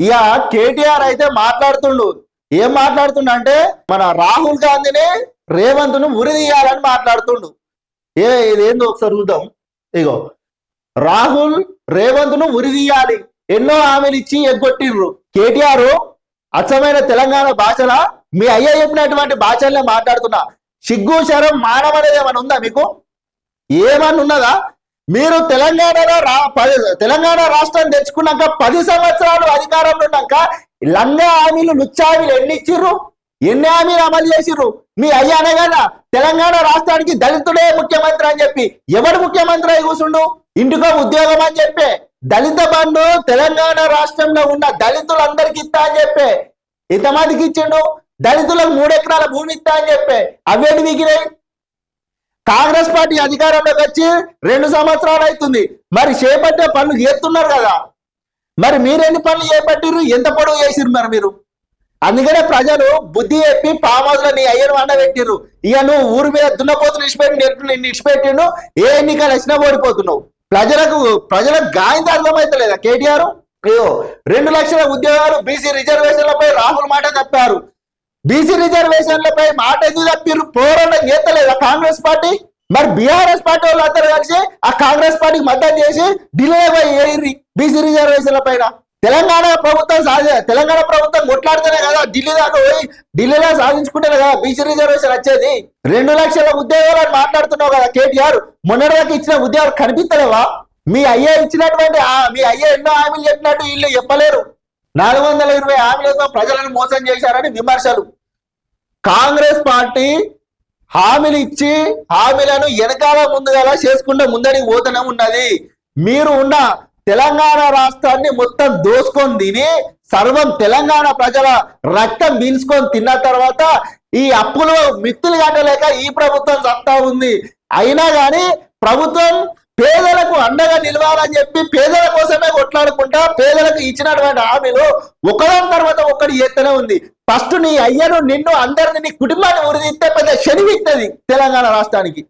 ఇక కేటీఆర్ అయితే మాట్లాడుతుండు. ఏం మాట్లాడుతుండు అంటే మన రాహుల్ గాంధీని రేవంత్ను ఉరిదీయాలని మాట్లాడుతుండు. ఇదేందో ఒకసారి చూద్దాం. ఇగో రాహుల్ రేవంత్ను ఉరిదీయాలి, ఎన్నో హామీలు ఇచ్చి ఎగ్గొట్టిర్రు. కేటీఆర్ అచ్చమైన తెలంగాణ భాషల మీ అయ్య చెప్పినటువంటి భాషలనే మాట్లాడుతున్నా. సిగ్గు శరం మానం అనేది ఏమైనా ఉందా మీకు? ఏమన్నా ఉన్నదా? మీరు తెలంగాణ రాష్ట్రం తెచ్చుకున్నాక 10 సంవత్సరాలు అధికారంలో ఉన్నాక లంగా హామీలు లుచ్చా హామీలు ఎన్ని ఇచ్చిర్రు? ఎన్ని హామీలు అమలు చేసిర్రు? మీ అయ్యానే కదా తెలంగాణ రాష్ట్రానికి దళితుడే ముఖ్యమంత్రి అని చెప్పి. ఎవడు ముఖ్యమంత్రి అయి కూర్చుండు? ఇంటికో ఉద్యోగం అని చెప్పే దళిత బంధు తెలంగాణ రాష్ట్రంలో ఉన్న దళితులందరికి ఇస్తా అని చెప్పే ఎంతమందికి ఇచ్చిండు? దళితులకు 3 ఎకరాల భూమి ఇస్తా అని చెప్పే అవేంటి మిగిలినాయి? కాంగ్రెస్ పార్టీ అధికారంలోకి వచ్చి 2 సంవత్సరాలు అవుతుంది. మరి చేపట్టే పనులు చేస్తున్నారు కదా, మరి మీరెన్ని పనులు చేపట్టిర్రు? ఎంత పొడవు చేసిర్రు మరి మీరు? అందుకనే ప్రజలు బుద్ధి చెప్పి పామోదులో నీ అయ్యను వండబెట్టిర్రు. ఇక నువ్వు ఊరి మీద దున్నపోతులు ఇచ్చిపెట్టిండు, ఏ ఎన్నికలు వచ్చినా ఓడిపోతున్నావు. ప్రజలకు గాయం అర్థమైతలేదా కేటీఆర్? అయ్యో 2 లక్షల ఉద్యోగాలు బీసీ రిజర్వేషన్లపై రాహుల్ మాట తప్పారు. బీసీ రిజర్వేషన్లపై మాట ఎందుకు తప్పిర్రు? పోరాటం చేస్తలేదా కాంగ్రెస్ పార్టీ? మరి బీఆర్ఎస్ పార్టీ వాళ్ళు అందరూ కలిసి ఆ కాంగ్రెస్ పార్టీకి మద్దతు చేసి ఢిల్లీ బీసీ రిజర్వేషన్ల పైన తెలంగాణ ప్రభుత్వం కొట్లాడితేనే కదా ఢిల్లీ దాకా పోయి ఢిల్లీలో సాధించుకుంటేనే కదా బీసీ రిజర్వేషన్ వచ్చేది. 2 లక్షల ఉద్యోగాలు మాట్లాడుతున్నావు కదా కేటీఆర్. మొన్నటిదాకా ఇచ్చిన ఉద్యోగాలు కనిపిస్తలేవా? మీ అయ్యే ఎన్నో హామీలు చెప్పినట్టు వీళ్ళు చెప్పలేరు. 420 హామీలతో ప్రజలను మోసం చేశారని విమర్శలు. కాంగ్రెస్ పార్టీ హామీలు ఇచ్చి హామీలను వెనకాల ముందుగా చేసుకుంటూ ముందడికి పోతూనే ఉన్నది. మీరు ఉన్న తెలంగాణ రాష్ట్రాన్ని మొత్తం దోసుకొని తిని సర్వం తెలంగాణ ప్రజల రక్తం పీల్చుకొని తిన్న తర్వాత ఈ అప్పులు మిత్తులు కట్టలేక ఈ ప్రభుత్వం సత్తా ఉంది. అయినా కానీ ప్రభుత్వం పేదలకు అండగా నిలవాలని చెప్పి పేదల కోసమే కొట్లాడుకుంటా పేదలకు ఇచ్చినటువంటి హామీలు ఒకదాని తర్వాత ఒకటి చేస్తూనే ఉంది. ఫస్ట్ నీ అయ్యను నిన్ను అందరిని నీ కుటుంబాన్ని ఉరిదిస్తే పెద్ద శనివిస్తుంది తెలంగాణ రాష్ట్రానికి.